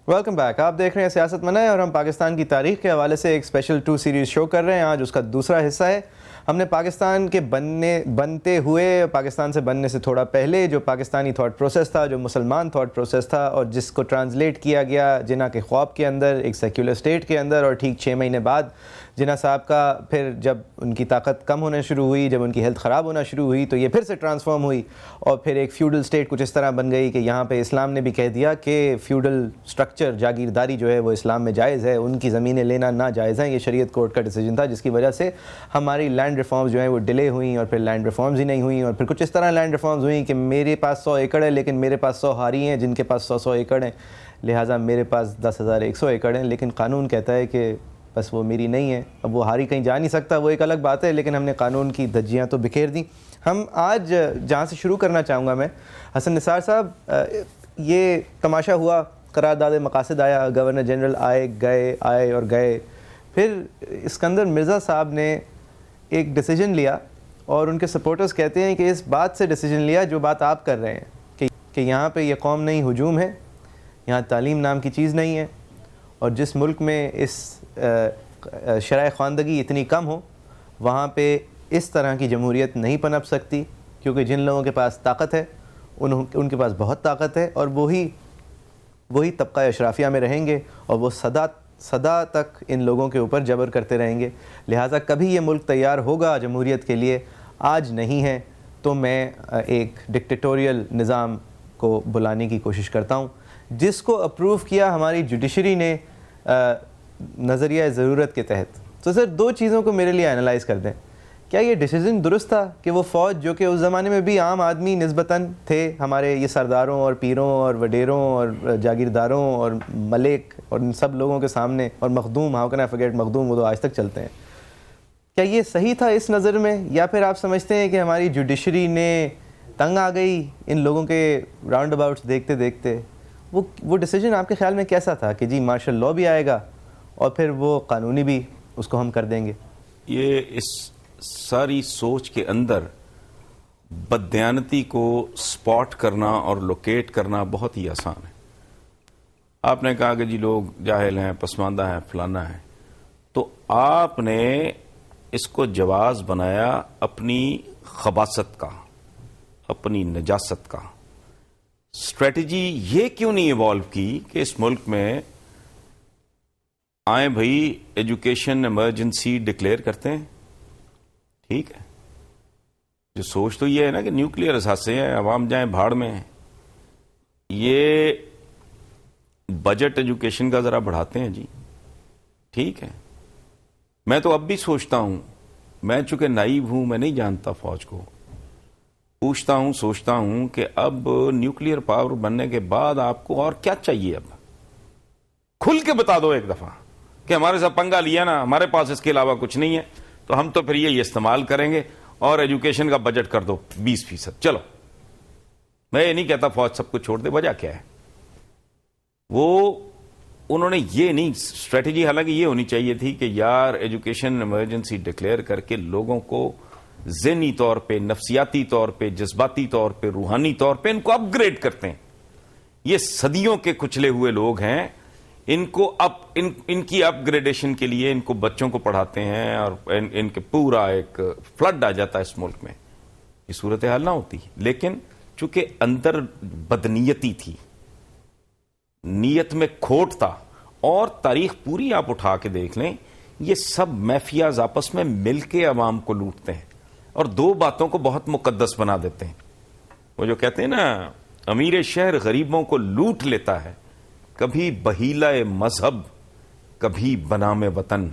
Welcome back. آپ دیکھ رہے ہیں سیاست منع اور ہم پاکستان کی تاریخ کے حوالے سے ایک اسپیشل 2 سیریز شو کر رہے ہیں. آج اس کا دوسرا حصہ ہے. ہم نے پاکستان کے بنتے ہوئے، پاکستان سے بننے سے تھوڑا پہلے جو پاکستانی تھاٹ پروسیس تھا، جو مسلمان تھاٹ پروسیس تھا، اور جس کو ٹرانسلیٹ کیا گیا جناح کے خواب کے اندر، ایک سیکولر اسٹیٹ کے اندر، اور ٹھیک 6 مہینے بعد جناح صاحب کا پھر جب ان کی طاقت کم ہونا شروع ہوئی، جب ان کی ہیلتھ خراب ہونا شروع ہوئی، تو یہ پھر سے ٹرانسفارم ہوئی اور پھر ایک فیوڈل اسٹیٹ کچھ اس طرح بن گئی کہ یہاں پہ اسلام نے بھی کہہ دیا کہ فیوڈل سٹرکچر، جاگیرداری جو ہے وہ اسلام میں جائز ہے، ان کی زمینیں لینا ناجائز ہیں. یہ شریعت کورٹ کا ڈیسیجن تھا، جس کی وجہ سے ہماری لینڈ ریفارمز جو ہیں وہ ڈیلے ہوئیں، اور پھر لینڈ ریفارمز ہی نہیں ہوئیں، اور پھر کچھ اس طرح لینڈ ریفارمز ہوئیں کہ میرے پاس 100 ایکڑ ہے لیکن میرے پاس 100 ہاری ہیں جن کے پاس 100 ایکڑ ہیں، لہٰذا میرے پاس 10,100 ایکڑ ہیں، لیکن قانون کہتا ہے کہ بس وہ میری نہیں ہے. اب وہ ہاری کہیں جا نہیں سکتا، وہ ایک الگ بات ہے، لیکن ہم نے قانون کی دھجیاں تو بکھیر دیں. ہم آج جہاں سے شروع کرنا چاہوں گا میں، حسن نثار صاحب، یہ تماشا ہوا، قرارداد مقاصد آیا، گورنر جنرل آئے اور گئے. پھر اسکندر مرزا صاحب نے ایک ڈیسیجن لیا، اور ان کے سپورٹرز کہتے ہیں کہ اس بات سے ڈیسیجن لیا جو بات آپ کر رہے ہیں کہ یہاں پہ یہ قوم نہیں، ہجوم ہے، یہاں تعلیم نام کی چیز نہیں ہے، اور جس ملک میں اس شرح خواندگی اتنی کم ہو وہاں پہ اس طرح کی جمہوریت نہیں پنپ سکتی، کیونکہ جن لوگوں کے پاس طاقت ہے ان کے پاس بہت طاقت ہے، اور وہی طبقہ اشرافیہ میں رہیں گے، اور وہ صدا تک ان لوگوں کے اوپر جبر کرتے رہیں گے. لہٰذا کبھی یہ ملک تیار ہوگا جمہوریت کے لیے، آج نہیں ہے. تو میں ایک ڈکٹیٹوریل نظام کو بلانے کی کوشش کرتا ہوں، جس کو اپروو کیا ہماری جوڈیشری نے نظریہ ضرورت کے تحت. تو سر، 2 چیزوں کو میرے لیے انالائز کر دیں. کیا یہ ڈیسیجن درست تھا کہ وہ فوج، جو کہ اس زمانے میں بھی عام آدمی نسبتاً تھے، ہمارے یہ سرداروں اور پیروں اور وڈیروں اور جاگیرداروں اور ملک اور ان سب لوگوں کے سامنے، اور مخدوم، ہاؤ کین آئی فرگیٹ مخدوم، وہ تو آج تک چلتے ہیں، کیا یہ صحیح تھا اس نظر میں؟ یا پھر آپ سمجھتے ہیں کہ ہماری جوڈیشری نے تنگ آ گئی ان لوگوں کے راؤنڈ اباؤٹس دیکھتے دیکھتے؟ وہ ڈیسیجن آپ کے خیال میں کیسا تھا کہ جی مارشل لاء بھی آئے گا اور پھر وہ قانونی بھی اس کو ہم کر دیں گے؟ یہ اس ساری سوچ کے اندر بددیانتی کو سپاٹ کرنا اور لوکیٹ کرنا بہت ہی آسان ہے. آپ نے کہا کہ جی لوگ جاہل ہیں، پسماندہ ہیں، فلانا ہے، تو آپ نے اس کو جواز بنایا اپنی خباثت کا، اپنی نجاست کا. اسٹریٹجی یہ کیوں نہیں ایوالو کی کہ اس ملک میں آئیں بھائی ایجوکیشن ایمرجنسی ڈکلیئر کرتے ہیں؟ ٹھیک ہے، جو سوچ تو یہ ہے نا کہ نیوکلیئر اثاثے ہیں، عوام جائیں بھاڑ میں. یہ بجٹ ایجوکیشن کا ذرا بڑھاتے ہیں جی. ٹھیک ہے، میں تو اب بھی سوچتا ہوں، میں چونکہ نائیو ہوں، میں نہیں جانتا فوج کو، پوچھتا ہوں، سوچتا ہوں کہ اب نیوکلیئر پاور بننے کے بعد آپ کو اور کیا چاہیے؟ اب کھل کے بتا دو ایک دفعہ کہ ہمارے ساتھ پنگا لیا نا، ہمارے پاس اس کے علاوہ کچھ نہیں ہے، تو ہم تو پھر یہ استعمال کریں گے، اور ایجوکیشن کا بجٹ کر دو 20%. چلو، میں یہ نہیں کہتا فوج سب کچھ چھوڑ دے، وجہ کیا ہے؟ انہوں نے یہ نہیں، اسٹریٹجی حالانکہ یہ ہونی چاہیے تھی کہ یار ایجوکیشن ایمرجنسی ڈکلیئر کر کے لوگوں کو ذہنی طور پہ، نفسیاتی طور پہ، جذباتی طور پہ، روحانی طور پہ ان کو اپ گریڈ کرتے ہیں. یہ صدیوں کے کچلے ہوئے لوگ ہیں، ان کو ان کی اپ گریڈیشن کے لیے ان کو بچوں کو پڑھاتے ہیں، اور ان کے پورا ایک فلڈ آ جاتا ہے اس ملک میں. یہ صورتحال نہ ہوتی، لیکن چونکہ اندر بدنیتی تھی، نیت میں کھوٹ تھا. اور تاریخ پوری آپ اٹھا کے دیکھ لیں، یہ سب میفیاز آپس میں مل کے عوام کو لوٹتے ہیں اور 2 باتوں کو بہت مقدس بنا دیتے ہیں. وہ جو کہتے ہیں نا، امیر شہر غریبوں کو لوٹ لیتا ہے، کبھی بہیلہ مذہب، کبھی بنام وطن.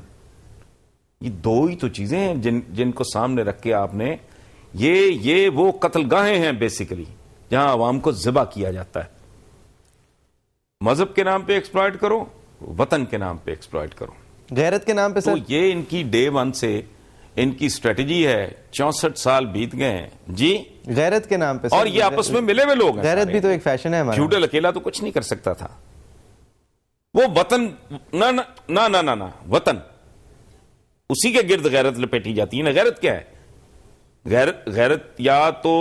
یہ 2 ہی تو چیزیں ہیں جن کو سامنے رکھ کے آپ نے یہ وہ قتل گاہیں ہیں بیسیکلی، جہاں عوام کو ذبح کیا جاتا ہے. مذہب کے نام پہ ایکسپلائٹ کرو، وطن کے نام پہ ایکسپلائٹ کرو، غیرت کے نام پہ. تو یہ ان کی ڈے 1 سے ان کی اسٹریٹجی ہے. 64 سال بیت گئے ہیں جی غیرت کے نام پہ، اور یہ آپس میں ملے ہوئے لوگ ہیں. غیرت بھی تو ایک فیشن ہے ہمارا. فیوڈل اکیلا تو کچھ نہیں کر سکتا تھا. وہ وطن نہ وطن، اسی کے گرد غیرت لپیٹی جاتی ہے نا. غیرت کیا ہے؟ غیرت یا تو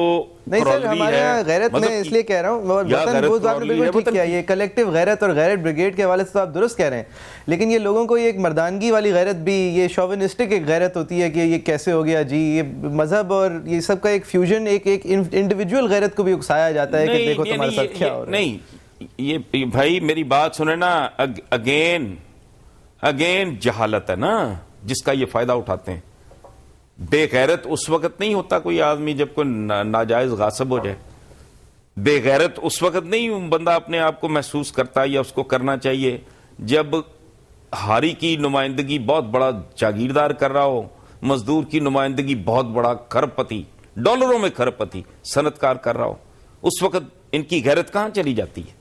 نہیں سر، ہمارے یہاں غیرت میں اس لیے کہہ رہا ہوں، وطن آپ نے بالکل ٹھیک کیا، یہ کلیکٹیو غیرت اور غیرت بریگیڈ کے حوالے سے تو آپ درست کہہ رہے ہیں، لیکن یہ لوگوں کو یہ ایک مردانگی والی غیرت بھی، یہ شوونسٹک ایک غیرت ہوتی ہے کہ یہ کیسے ہو گیا جی، یہ مذہب اور یہ سب کا ایک فیوژن، ایک انڈیویجول غیرت کو بھی اکسایا جاتا ہے کہ دیکھو تمہارے ساتھ کیا ہو رہا ہے۔ نہیں، یہ بھائی میری بات سنیں نا، اگین جہالت ہے نا جس کا یہ فائدہ اٹھاتے ہیں۔ بے غیرت اس وقت نہیں ہوتا کوئی آدمی جب کوئی ناجائز غاصب ہو جائے، بے غیرت اس وقت نہیں بندہ اپنے آپ کو محسوس کرتا یا اس کو کرنا چاہیے جب ہاری کی نمائندگی بہت بڑا جاگیردار کر رہا ہو، مزدور کی نمائندگی بہت بڑا کھرب پتی، ڈالروں میں کھرب پتی صنعت کار کر رہا ہو، اس وقت ان کی غیرت کہاں چلی جاتی ہے؟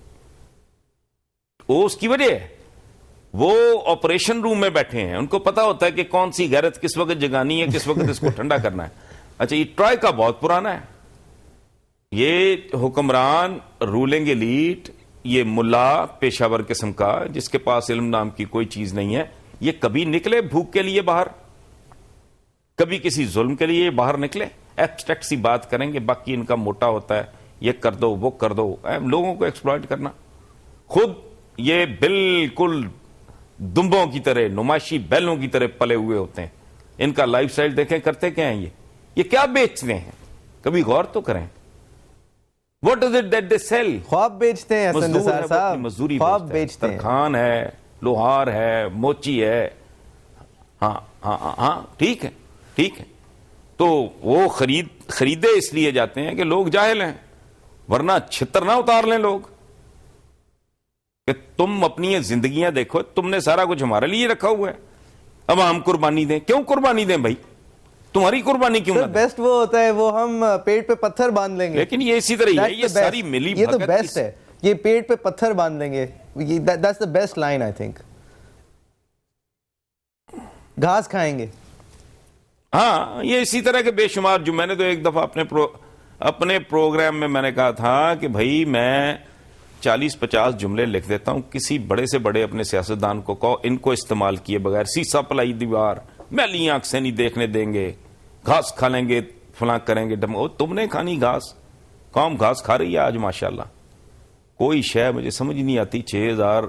وہ اس کی وجہ ہے، وہ آپریشن روم میں بیٹھے ہیں، ان کو پتا ہوتا ہے کہ کون سی غیرت کس وقت جگانی ہے، کس وقت اس کو ٹھنڈا کرنا ہے۔ اچھا، یہ ٹرائی کا بہت پرانا ہے، یہ حکمران رولنگ ایلیٹ، یہ ملا پیشہ ور قسم کا جس کے پاس علم نام کی کوئی چیز نہیں ہے، یہ کبھی نکلے بھوک کے لیے باہر، کبھی کسی ظلم کے لیے باہر نکلے؟ ایبسٹریکٹ سی بات کریں گے، باقی ان کا موٹا ہوتا ہے، یہ کر دو وہ کر دو، لوگوں کو ایکسپلائٹ کرنا۔ خود یہ بالکل دمبوں کی طرح، نمائشی بیلوں کی طرح پلے ہوئے ہوتے ہیں، ان کا لائف سٹائل دیکھیں، کرتے کیا ہیں یہ کیا بیچتے ہیں؟ کبھی غور تو کریں۔ What is it that they sell؟ خواب بیچتے ہیں حسن نثار صاحب، مزدوری خواب بیچتے ہیں، ترخان ہے، لوہار ہے، موچی ہے، ہاں ٹھیک ہے، تو وہ خریدے اس لیے جاتے ہیں کہ لوگ جاہل ہیں، ورنہ چھتر نہ اتار لیں لوگ کہ تم اپنی زندگیاں دیکھو، تم نے سارا کچھ ہمارے لیے رکھا ہوا ہے، اب ہم قربانی دیں۔ کیوں قربانی دیں بھائی؟ تمہاری قربانی کیوں نہ دیں؟ بیسٹ وہ ہوتا ہے، وہ ہم پیٹ پہ پتھر باندھ لیں گے، لیکن یہ اسی طرح ہے، یہ ساری ملی یہ تو بیسٹ ہے، یہ پیٹ پہ پتھر باندھ لیں گے، that's the best line I think۔ گھاس کھائیں گے، ہاں، یہ اسی طرح کے بے شمار جو میں نے تو ایک دفعہ اپنے پروگرام میں میں نے کہا تھا کہ بھائی میں 40-50 جملے لکھ دیتا ہوں، کسی بڑے سے بڑے اپنے سیاستدان کو کہو ان کو استعمال کیے بغیر سیسا پلائی دیوار، میلی آنکھ سے نہیں دیکھنے دیں گے، گھاس کھا لیں گے، فلاں کریں گے، تم نے کھانی گھاس، قوم گھاس کھا رہی ہے آج ماشاءاللہ۔ کوئی شے مجھے سمجھ نہیں آتی، 6000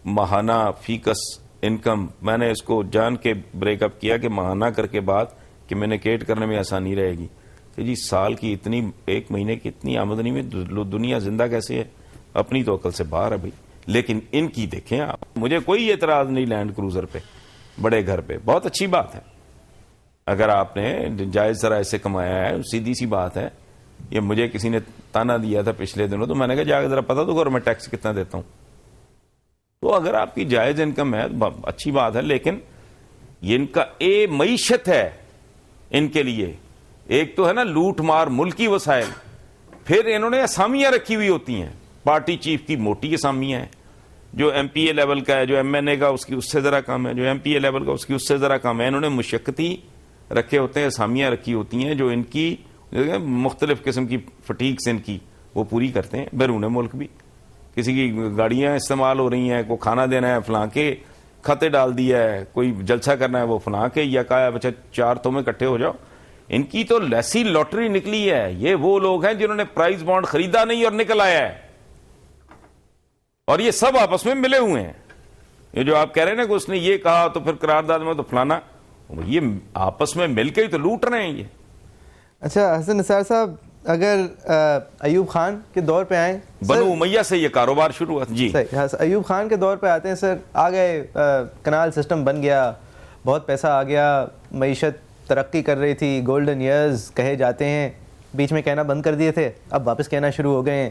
ماہانہ فیکس انکم، میں نے اس کو جان کے بریک اپ کیا کہ ماہانہ کر کے بعد کمیونیکیٹ کرنے میں آسانی رہے گی کہ جی سال کی اتنی، ایک مہینے کی اتنی آمدنی میں دنیا زندہ کیسے ہے؟ اپنی تو عقل سے باہر ہے بھائی۔ لیکن ان کی دیکھیں آپ، مجھے کوئی اعتراض نہیں لینڈ کروزر پہ، بڑے گھر پہ، بہت اچھی بات ہے اگر آپ نے جائز ذرائع سے کمایا ہے، سیدھی سی بات ہے۔ یہ مجھے کسی نے تانا دیا تھا پچھلے دنوں، تو میں نے کہا جا کے ذرا پتا تو کرو میں ٹیکس کتنا دیتا ہوں۔ تو اگر آپ کی جائز انکم ہے اچھی بات ہے، لیکن یہ ان کا معیشت ہے ان کے لیے، ایک تو ہے نا لوٹ مار ملکی وسائل، پھر انہوں نے اسامیاں رکھی ہوئی ہوتی ہیں، پارٹی چیف کی موٹی اسامیاں ہیں، جو ایم پی اے لیول کا ہے، جو ایم این اے کا اس کی اس سے ذرا کم ہے، جو ایم پی اے لیول کا اس کی اس سے ذرا کم ہے، انہوں نے مشقتی رکھے ہوتے ہیں، اسامیاں رکھی ہوتی ہیں جو ان کی مختلف قسم کی فٹیکس ان کی وہ پوری کرتے ہیں۔ بیرون ملک بھی کسی کی گاڑیاں استعمال ہو رہی ہیں، کوئی کھانا دینا ہے فلاں کے کھاتے ڈال دیا ہے، کوئی جلسہ کرنا ہے وہ فلاں کے، یا کہا بچہ 4 تمہیں اکٹھے ہو جاؤ۔ ان کی تو لیسی لاٹری نکلی ہے۔ یہ وہ لوگ ہیں جنہوں نے پرائز بانڈ خریدا نہیں اور نکل آیا ہے، اور یہ سب آپس میں ملے ہوئے ہیں۔ یہ جو آپ کہہ رہے ہیں نا کہ اس نے یہ کہا تو پھر قرارداد میں تو فلانا، یہ آپس میں مل کے ہی تو لوٹ رہے ہیں یہ۔ اچھا حسن نثار صاحب، اگر ایوب خان کے دور پہ آئیں، بنو امیہ سے یہ کاروبار شروع ہوا جی، ایوب خان کے دور پہ آتے ہیں سر، آ گئے، کنال سسٹم بن گیا، بہت پیسہ آ گیا، معیشت ترقی کر رہی تھی، گولڈن ایئرز کہے جاتے ہیں، بیچ میں کہنا بند کر دیے تھے، اب واپس کہنا شروع ہو گئے ہیں۔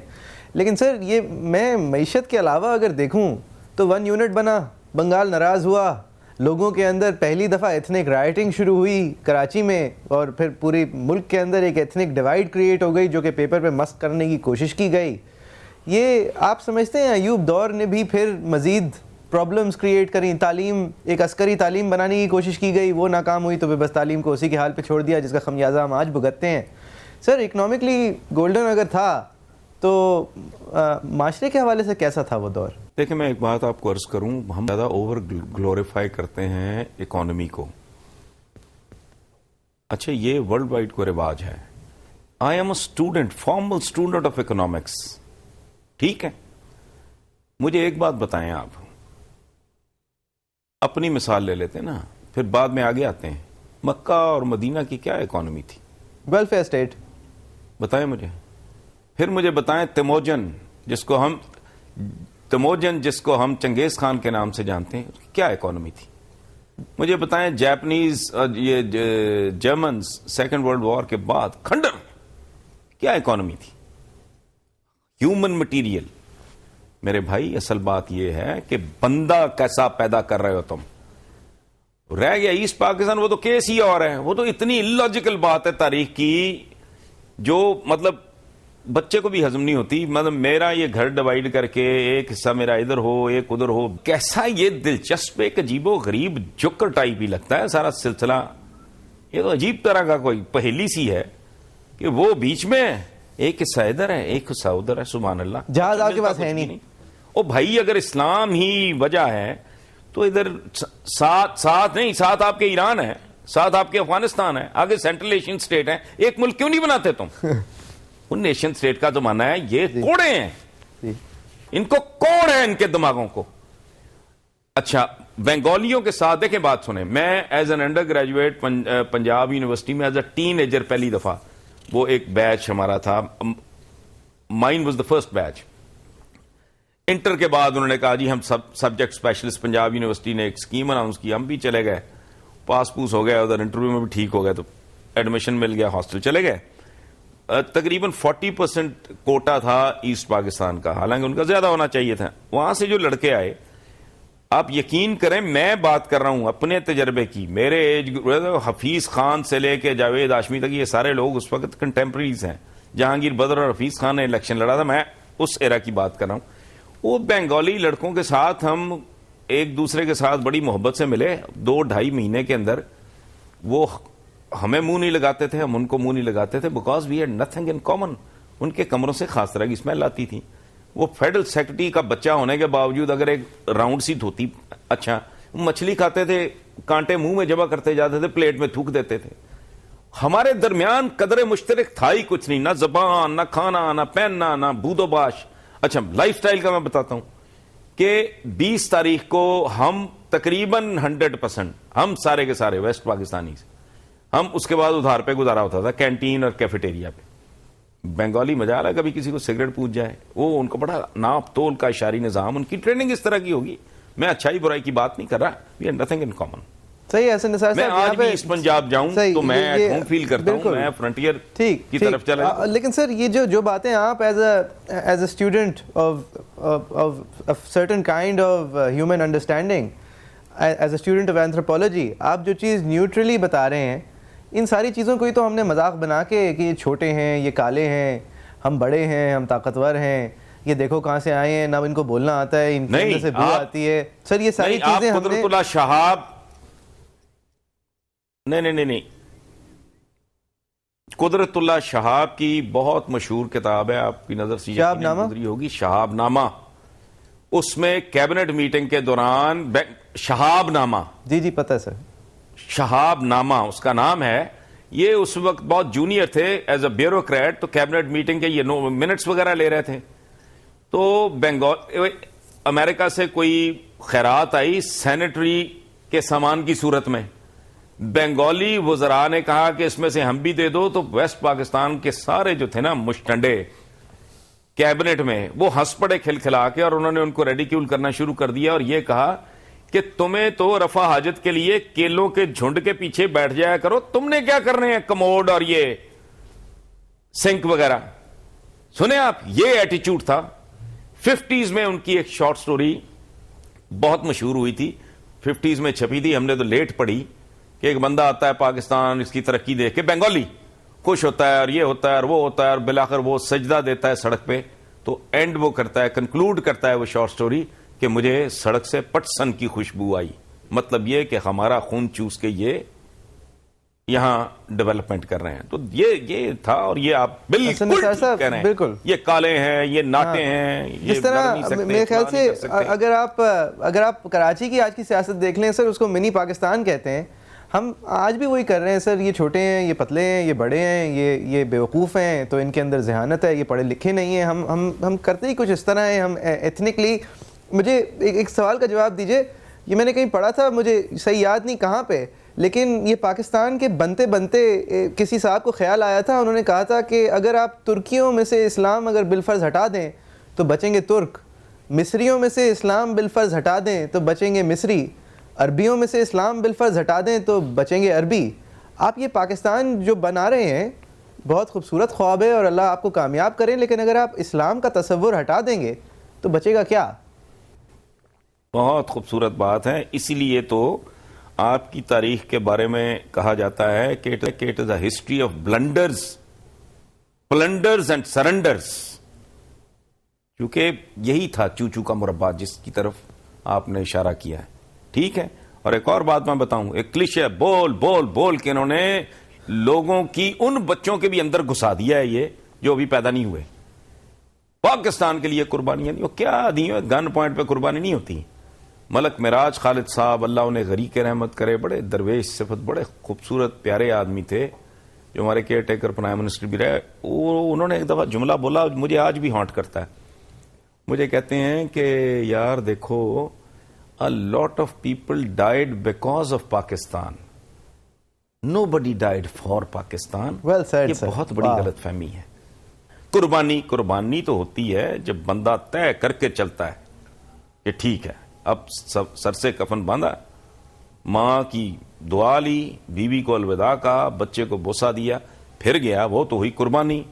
لیکن سر یہ میں معیشت کے علاوہ اگر دیکھوں تو 1 یونٹ بنا، بنگال ناراض ہوا، لوگوں کے اندر پہلی دفعہ ایتھنک رائٹنگ شروع ہوئی کراچی میں، اور پھر پوری ملک کے اندر ایک ایتھنک ڈیوائڈ کریٹ ہو گئی جو کہ پیپر پہ مسخ کرنے کی کوشش کی گئی۔ یہ آپ سمجھتے ہیں ایوب دور نے بھی پھر مزید پرابلمز کریٹ کریں؟ تعلیم، ایک عسکری تعلیم بنانے کی کوشش کی گئی، وہ ناکام ہوئی تو پھر بس تعلیم کو اسی کے حال پہ چھوڑ دیا جس کا خمیازہ ہم آج بھگتتے ہیں۔ سر اکنامکلی گولڈن اگر تھا تو معاشرے کے حوالے سے کیسا تھا وہ دور؟ دیکھیں میں ایک بات آپ کو عرض کروں، ہم زیادہ اوور گلوریفائی کرتے ہیں اکانومی کو۔ اچھا یہ ورلڈ وائڈ کو رواج ہے. I am a student, formal student of economics, ٹھیک ہے. مجھے ایک بات بتائیں, آپ اپنی مثال لے لیتے نا, پھر بعد میں آگے آتے ہیں. مکہ اور مدینہ کی کیا اکانومی تھی؟ Welfare state. بتائیں مجھے. پھر مجھے بتائیں تیموجن جس کو ہم چنگیز خان کے نام سے جانتے ہیں, کیا اکانومی تھی؟ مجھے بتائیں جاپنیز, یہ جرمنز سیکنڈ ورلڈ وار کے بعد کھنڈر, کیا اکانومی تھی؟ Human material. میرے بھائی اصل بات یہ ہے کہ بندہ کیسا پیدا کر رہے ہو تم. رہ گیا ایسٹ پاکستان, وہ تو کیس ہی اور ہے. وہ تو اتنی illogical بات ہے تاریخ کی جو مطلب بچے کو بھی ہضم نہیں ہوتی. مطلب میرا یہ گھر ڈیوائیڈ کر کے ایک حصہ میرا ادھر ہو ایک ادھر ہو, کیسا یہ دلچسپ ایک عجیب و غریب جوکر ٹائپ ہی لگتا ہے سارا سلسلہ. یہ تو عجیب طرح کا کوئی پہیلی سی ہے کہ وہ بیچ میں ایک حصہ ادھر ہے ایک حصہ ادھر ہے. سبحان اللہ, جہاز آپ کے پاس ہے نہیں. او بھائی اگر اسلام ہی وجہ ہے تو ادھر ساتھ نہیں, ساتھ آپ کے ایران ہے, ساتھ آپ کے افغانستان ہے, آگے سینٹرل ایشین اسٹیٹ ہے. ایک ملک کیوں نہیں بناتے تم؟ ان نیشن اسٹیٹ کا تو ماننا ہے یہ کوڑے ہیں, ان کو کوڑ ہے ان کے دماغوں کو. اچھا بنگالیوں کے ساتھ دیکھیں بات سنیں, میں as an under graduate Punjab university میں ایز اے ٹین ایجر پہلی دفعہ, وہ ایک بیچ ہمارا تھا, mine was the first batch. Inter کے بعد انہوں نے کہا جی ہم سبجیکٹ اسپیشلسٹ, پنجاب یونیورسٹی نے ایک اسکیم اناؤنس کی, ہم بھی چلے گئے, پاس پوس ہو گیا, ادھر انٹرویو میں بھی ٹھیک ہو گیا تو ایڈمیشن مل گیا, ہاسٹل چلے گئے. تقریباً 40% کوٹا تھا ایسٹ پاکستان کا, حالانکہ ان کا زیادہ ہونا چاہیے تھا. وہاں سے جو لڑکے آئے, آپ یقین کریں میں بات کر رہا ہوں اپنے تجربے کی, میرے ایج حفیظ خان سے لے کے جاوید ہاشمی تک, یہ سارے لوگ اس وقت کنٹمپریز ہیں. جہانگیر بدر اور حفیظ خان نے الیکشن لڑا تھا, میں اس ایرا کی بات کر رہا ہوں. وہ بنگالی لڑکوں کے ساتھ ہم ایک دوسرے کے ساتھ بڑی محبت سے ملے. 2-2.5 مہینے کے اندر وہ ہمیں منہ نہیں لگاتے تھے, ہم ان کو منہ نہیں لگاتے تھے, because we had nothing in common. ان کے کمروں سے خاص طرح کی اسمیل آتی تھی. وہ فیڈرل سیکرٹری کا بچہ ہونے کے باوجود اگر ایک راؤنڈ سی دھوتی, اچھا مچھلی کھاتے تھے, کانٹے منہ میں جمع کرتے جاتے تھے, پلیٹ میں تھوک دیتے تھے. ہمارے درمیان قدر مشترک تھا ہی کچھ نہیں, نہ زبان, نہ کھانا, نہ پہننا, نہ بود و باش. اچھا لائف سٹائل کا میں بتاتا ہوں کہ 20 تاریخ کو ہم تقریباً 100%, ہم سارے کے سارے ویسٹ پاکستانی سے, ہم اس کے بعد ادھار پہ گزارا ہوتا تھا کینٹین اور کیفیٹیریا پہ. بنگالی مزہ رہا ہے, کبھی کسی کو سگریٹ پوچھ جائے, وہ ان کو بڑا ناپ تول کا اشاری نظام, ان کی ٹریننگ اس طرح کی ہوگی. میں اچھائی برائی کی بات نہیں کر رہا, we have nothing in common. صحیح ہے نثار صاحب, میں آج بھی اس پنجاب جاؤں تو میں ایٹ ہوم فیل کرتا ہوں, میں فرنٹیئر کی طرف چلا جاؤں. لیکن سر یہ جو باتیں آپ as a student of certain kind of human understanding, as a student of anthropology, آپ جو چیز نیوٹرلی بتا رہے ہیں, ان ساری چیزوں کو ہی تو ہم نے مذاق بنا کے کہ یہ چھوٹے ہیں, یہ کالے ہیں, ہم بڑے ہیں, ہم طاقتور ہیں, یہ دیکھو کہاں سے آئے ہیں, نہ ان کو بولنا آتا ہے, ان کے اندر سے بو آتی ہے. سر یہ ساری چیزیں ہم نے قدرت اللہ شہاب, نہیں قدرت اللہ شہاب کی بہت مشہور کتاب ہے, آپ کی نظر سے گزری ہوگی, شہاب نامہ. اس میں کیبنٹ میٹنگ کے دوران شہاب نامہ, جی پتہ ہے سر, شہاب نامہ اس کا نام ہے. یہ اس وقت بہت جونیئر تھے ایز اے بیوروکریٹ, تو کیبنٹ میٹنگ کے یہ منٹس وغیرہ لے رہے تھے. تو امریکہ سے کوئی خیرات آئی سینیٹری کے سامان کی صورت میں, بنگالی وزراء نے کہا کہ اس میں سے ہم بھی دے دو, تو ویسٹ پاکستان کے سارے جو تھے نا مشٹنڈے کیبنٹ میں, وہ ہنس پڑے کھلکھلا کے, اور انہوں نے ان کو ریڈیکیول کرنا شروع کر دیا, اور یہ کہا کہ تمہیں تو رفع حاجت کے لیے کیلوں کے جھنڈ کے پیچھے بیٹھ جایا کرو, تم نے کیا کرنے ہیں کموڈ اور یہ سنک وغیرہ. سنیں آپ, یہ ایٹیچیوڈ تھا. 50s میں ان کی ایک شارٹ سٹوری بہت مشہور ہوئی تھی, 50s میں چھپی تھی, ہم نے تو لیٹ پڑھی, کہ ایک بندہ آتا ہے پاکستان, اس کی ترقی دیکھ کے بنگالی خوش ہوتا ہے, اور یہ ہوتا ہے اور وہ ہوتا ہے, اور بالآخر وہ سجدہ دیتا ہے سڑک پہ. تو اینڈ وہ کرتا ہے, کنکلوڈ کرتا ہے وہ شارٹ سٹوری کہ مجھے سڑک سے پٹسن کی خوشبو آئی. مطلب یہ کہ ہمارا خون چوس کے یہ یہاں ڈیولپمنٹ کر رہے ہیں. تو یہ تھا, اور یہ آپ بالکل کہہ رہے ہیں, یہ کالے ہیں, یہ ناٹے ہیں. جس طرح میرے خیال سے اگر آپ کراچی کی آج کی سیاست دیکھ لیں سر, اس کو منی پاکستان کہتے ہیں. ہم آج بھی وہی کر رہے ہیں سر. یہ چھوٹے ہیں, یہ پتلے ہیں, یہ بڑے ہیں, یہ بیوقوف ہیں, تو ان کے اندر ذہانت ہے, یہ پڑھے لکھے نہیں ہیں. ہم کرتے ہی کچھ اس طرح ہیں. ہم ایتھنکلی, مجھے ایک سوال کا جواب دیجئے. یہ میں نے کہیں پڑھا تھا, مجھے صحیح یاد نہیں کہاں پہ, لیکن یہ پاکستان کے بنتے بنتے کسی صاحب کو خیال آیا تھا, انہوں نے کہا تھا کہ اگر آپ ترکیوں میں سے اسلام اگر بالفرض ہٹا دیں تو بچیں گے ترک, مصریوں میں سے اسلام بالفرض ہٹا دیں تو بچیں گے مصری, عربیوں میں سے اسلام بالفرض ہٹا دیں تو بچیں گے عربی. آپ یہ پاکستان جو بنا رہے ہیں بہت خوبصورت خواب ہے اور اللہ آپ کو کامیاب کریں, لیکن اگر آپ اسلام کا تصور ہٹا دیں گے تو بچے گا کیا؟ بہت خوبصورت بات ہے. اسی لیے تو آپ کی تاریخ کے بارے میں کہا جاتا ہے کہ it is a history of plunders and surrenders, کیونکہ یہی تھا چوچو کا مربع جس کی طرف آپ نے اشارہ کیا ہے. ٹھیک ہے. اور ایک اور بات میں بتاؤں, ایک کلیشے بول بول بول کے انہوں نے لوگوں کی ان بچوں کے بھی اندر گھسا دیا ہے یہ جو ابھی پیدا نہیں ہوئے. پاکستان کے لیے قربانیاں نہیں, وہ کیا دی ہیں, گن پوائنٹ پہ قربانی نہیں ہوتی. ملک معراج خالد صاحب, اللہ انہیں غریق رحمت کرے, بڑے درویش صفت, بڑے خوبصورت پیارے آدمی تھے, جو ہمارے کیئر ٹیکر پرائم منسٹر بھی رہے. انہوں نے ایک دفعہ جملہ بولا, مجھے آج بھی ہانٹ کرتا ہے. مجھے کہتے ہیں کہ یار دیکھو, a lot of people died because of Pakistan. Nobody died for Pakistan. Well said, یہ sir. بہت بڑی غلط فہمی ہے. قربانی تو ہوتی ہے جب بندہ طے کر کے چلتا ہے کہ ٹھیک ہے اب سر سے کفن باندھا, ماں کی دعا لی, بیوی کو الوداع کہا, بچے کو بوسہ دیا, پھر گیا, وہ تو ہوئی قربانی.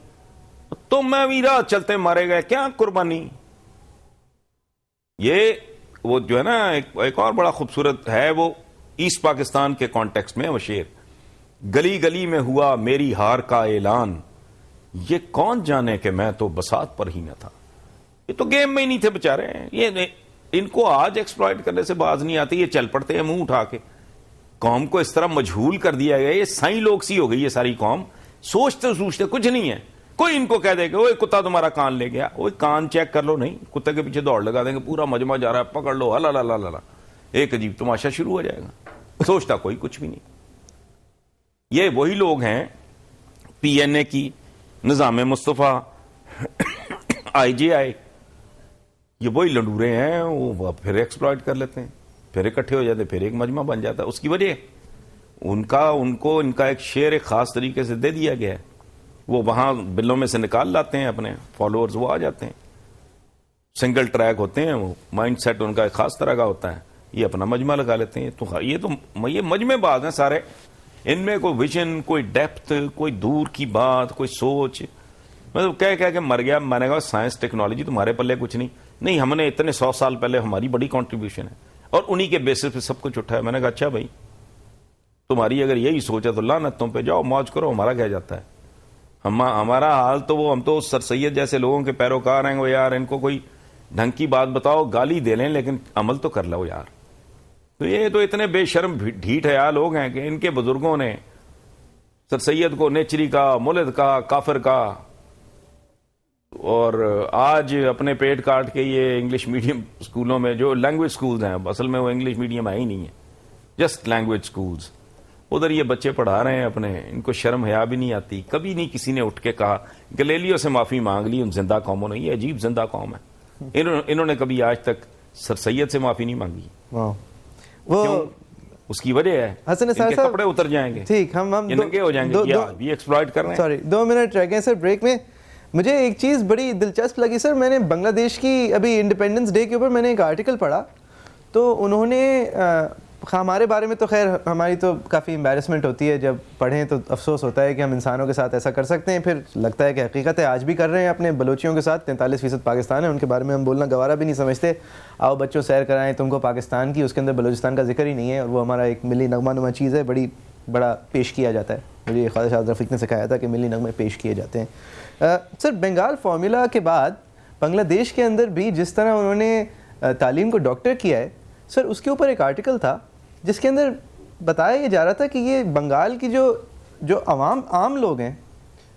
تو میں بھی راہ چلتے مارے گئے, کیا قربانی؟ یہ وہ جو ہے نا ایک اور بڑا خوبصورت ہے, وہ ایسٹ پاکستان کے کانٹیکسٹ میں وہ شعر, گلی گلی میں ہوا میری ہار کا اعلان, یہ کون جانے کہ میں تو بساط پر ہی نہ تھا. یہ تو گیم میں ہی نہیں تھے بےچارے. یہ ان کو آج ایکسپلائٹ کرنے سے باز نہیں آتی, یہ چل پڑتے ہیں منہ اٹھا کے. قوم کو اس طرح مجہول کر دیا گیا, یہ سائیں لوگ سی ہو گئی یہ ساری قوم, سوچتے کچھ نہیں ہے. کوئی ان کو کہہ دے کہ وہ کتا تمہارا کان لے گیا, وہ کان چیک کر لو, نہیں, کتے کے پیچھے دوڑ لگا دیں گے, پورا مجمع جا رہا ہے, پکڑ لو, اللہ, ایک عجیب تماشا شروع ہو جائے گا. سوچتا کوئی کچھ بھی نہیں. یہ وہی لوگ ہیں پی این اے کی, نظام مصطفیٰ, آئی جے آئی, یہ وہی لنڈورے ہیں. وہ پھر ایکسپلائٹ کر لیتے ہیں, پھر اکٹھے ہو جاتے, پھر ایک مجمع بن جاتا ہے. اس کی وجہ ان کا ایک شعر ایک خاص طریقے سے دے دیا گیا ہے. وہ وہاں بلوں میں سے نکال لاتے ہیں اپنے فالوورز, وہ آ جاتے ہیں, سنگل ٹریک ہوتے ہیں, وہ مائنڈ سیٹ ان کا ایک خاص طرح کا ہوتا ہے, یہ اپنا مجمع لگا لیتے ہیں. تو یہ مجمع باز ہیں سارے, ان میں کوئی ویژن, کوئی ڈیپتھ, کوئی دور کی بات, کوئی سوچ. مطلب کہہ کے مر گیا. میں نے کہا سائنس ٹیکنالوجی تمہارے پلے کچھ نہیں, ہم نے اتنے 100 سال پہلے ہماری بڑی کنٹریبیوشن ہے اور انہی کے بیسس پہ سب کچھ اٹھا ہے. میں نے کہا اچھا بھائی تمہاری اگر یہی سوچ ہے تو لعنت تم پہ, جاؤ موج کرو, ہمارا کیا جاتا ہے. ہمارا حال تو ہم تو سر سید جیسے لوگوں کے پیروکار ہیں. وہ یار ان کو کوئی ڈھنگ کی بات بتاؤ, گالی دے لیں, لیکن عمل تو کر لو یار. تو یہ تو اتنے بے شرم ڈھیٹ حیا لوگ ہیں کہ ان کے بزرگوں نے سر سید کو نیچری کا, ملد کا, کافر کا, اور آج اپنے پیٹ کاٹ کے یہ انگلش میڈیم اسکولوں میں جو لینگویج اسکولز ہیں, اصل میں وہ انگلش میڈیم ہے ہی نہیں ہے, جسٹ لینگویج اسکولز, ادھر یہ بچے پڑھا رہے ہیں اپنے. ان کو شرم حیا بھی نہیں آتی. کبھی نہیں کسی نے اٹھ کے کہا گلیلیو سے معافی مانگ لی ان زندہ قوموں نے. یہ عجیب زندہ قوم ہے. انہوں نے کبھی آج تک سر سید سے معافی نہیں مانگی. وہ اس کی وجہ ہے حسن ان کے کپڑے اتر جائیں گے, ٹھیک, ہم ننگے ہو جائیں گے. یہ ایکسپلائٹ کر رہے ہیں. سوری 2 منٹ رہ گئے سر بریک میں. مجھے ایک چیز بڑی دلچسپ لگی سر, میں نے بنگلہ دیش کی ابھی انڈیپینڈنس ڈے کے اوپر میں نے ایک آرٹیکل پڑھا, تو انہوں نے ہمارے بارے میں تو خیر ہماری تو کافی امبیرسمنٹ ہوتی ہے, جب پڑھیں تو افسوس ہوتا ہے کہ ہم انسانوں کے ساتھ ایسا کر سکتے ہیں. پھر لگتا ہے کہ حقیقت ہے آج بھی کر رہے ہیں اپنے بلوچیوں کے ساتھ. 43% پاکستان ہے, ان کے بارے میں ہم بولنا گوارا بھی نہیں سمجھتے. آؤ بچوں سیر کرائیں تم کو پاکستان کی, اس کے اندر بلوچستان کا ذکر ہی نہیں ہے, اور وہ ہمارا ایک ملی نغمہ نما چیز ہے, بڑا پیش کیا جاتا ہے. مجھے یہ خواجہ شاہد رفیق نے سکھایا تھا کہ ملی نغمے پیش کیے جاتے ہیں. سر بنگال فارمولا کے بعد بنگلہ دیش کے اندر بھی جس طرح انہوں نے تعلیم کو ڈاکٹر کیا ہے سر, اس کے اوپر ایک آرٹیکل تھا جس کے اندر بتایا یہ جا رہا تھا کہ یہ بنگال کی جو عام لوگ ہیں,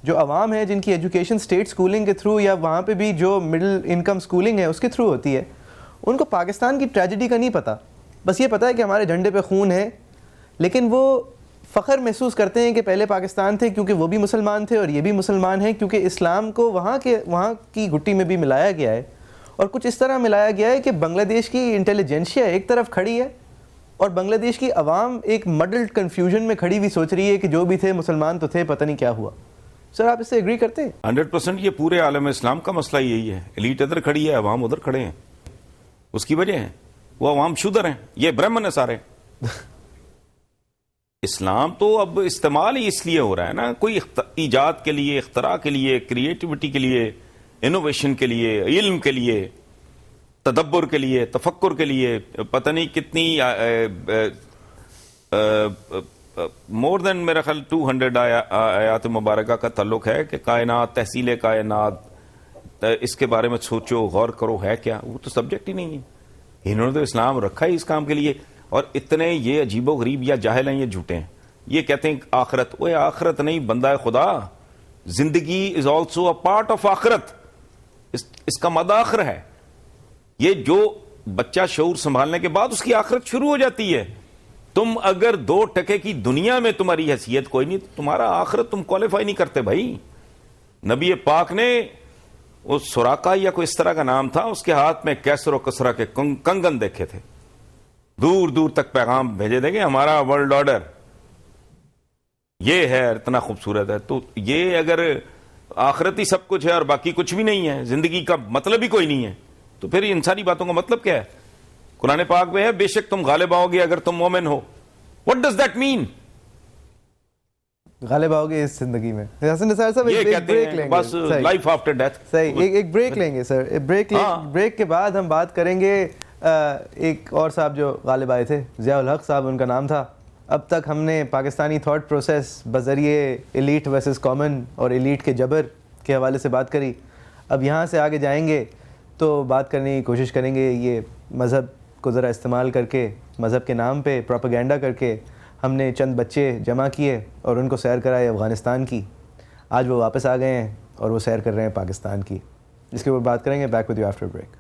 جو عوام ہے جن کی ایجوکیشن اسٹیٹ اسکولنگ کے تھرو یا وہاں پہ بھی جو مڈل انکم اسکولنگ ہے اس کے تھرو ہوتی ہے, ان کو پاکستان کی ٹریجڈی کا نہیں پتہ. بس یہ پتہ ہے کہ ہمارے جھنڈے پہ خون ہے, لیکن وہ فخر محسوس کرتے ہیں کہ پہلے پاکستان تھے کیونکہ وہ بھی مسلمان تھے اور یہ بھی مسلمان ہیں کیونکہ اسلام کو وہاں کی گھٹی میں بھی ملایا گیا ہے، اور کچھ اس طرح ملایا گیا ہے کہ بنگلہ دیش کی انٹیلیجنشیا ایک طرف کھڑی ہے اور بنگلہ دیش کی عوام ایک مڈلڈ کنفیوژن میں کھڑی ہوئی سوچ رہی ہے کہ جو بھی تھے مسلمان تو تھے، پتہ نہیں کیا ہوا۔ سر آپ اس سے ایگری کرتے ہیں؟ 100% یہ پورے عالم اسلام کا مسئلہ یہی ہے، ایلیٹ ادھر کھڑی ہے، عوام ادھر کھڑے ہیں، اس کی وجہ ہے وہ عوام شودر ہیں، یہ برہمن ہیں سارے۔ اسلام تو اب استعمال ہی اس لیے ہو رہا ہے نا، کوئی ایجاد کے لیے، اختراع کے لیے، کریٹیوٹی کے لیے، انوویشن کے لیے، علم کے لیے، تدبر کے لیے، تفکر کے لیے، پتہ نہیں کتنی مور دین میرا خیال 200 آیات مبارکہ کا تعلق ہے کہ کائنات، تحصیل کائنات، اس کے بارے میں سوچو، غور کرو، ہے کیا؟ وہ تو سبجیکٹ ہی نہیں ہے، انہوں نے تو اسلام رکھا ہی اس کام کے لیے۔ اور اتنے یہ عجیب و غریب یا جاہل ہیں، یہ جھوٹے ہیں، یہ کہتے ہیں آخرت، وہ آخرت نہیں بندہ خدا، زندگی is also a part of آخرت، اس کا مداخر ہے یہ۔ جو بچہ شعور سنبھالنے کے بعد اس کی آخرت شروع ہو جاتی ہے۔ تم اگر 2 ٹکے کی دنیا میں تمہاری حیثیت کوئی نہیں، تو تمہارا آخرت تم کوالیفائی نہیں کرتے بھائی۔ نبی پاک نے اس سراقہ یا کوئی اس طرح کا نام تھا، اس کے ہاتھ میں کیسر و کسرا کے کنگن دیکھے تھے، دور دور تک پیغام بھیجے تھے کہ ہمارا ورلڈ آرڈر یہ ہے، اتنا خوبصورت ہے۔ تو یہ اگر آخرت ہی سب کچھ ہے اور باقی کچھ بھی نہیں ہے، زندگی کا مطلب ہی کوئی نہیں ہے، تو پھر ان ساری باتوں کا مطلب کیا ہے؟ قرآن پاک میں ہے بے شک تم غالب آؤ گے اگر تم مومن ہو۔ What does that mean؟ غالب آؤ گے اس زندگی میں۔ حسن نثار صاحب یہ ایک کہتے بریک ہیں لیں گے، بس لائف آفٹر ڈیتھ۔ صحیح، ایک بریک لیں گے سر، بریک کے بعد ہم بات کریں گے ایک اور صاحب جو غالب آئے تھے، ضیاء الحق صاحب ان کا نام تھا۔ اب تک ہم نے پاکستانی تھاٹ پروسیس بذریعے ایلیٹ ورسز کامن اور ایلیٹ کے جبر کے حوالے سے بات کری۔ اب یہاں سے آگے جائیں گے تو بات کرنے کی کوشش کریں گے یہ مذہب کو ذرا استعمال کر کے، مذہب کے نام پہ پروپیگنڈا کر کے ہم نے چند بچے جمع کیے اور ان کو سیر کرائے افغانستان کی۔ آج وہ واپس آ گئے ہیں اور وہ سیر کر رہے ہیں پاکستان کی، جس کے اوپر بات کریں گے۔ Back with you after break.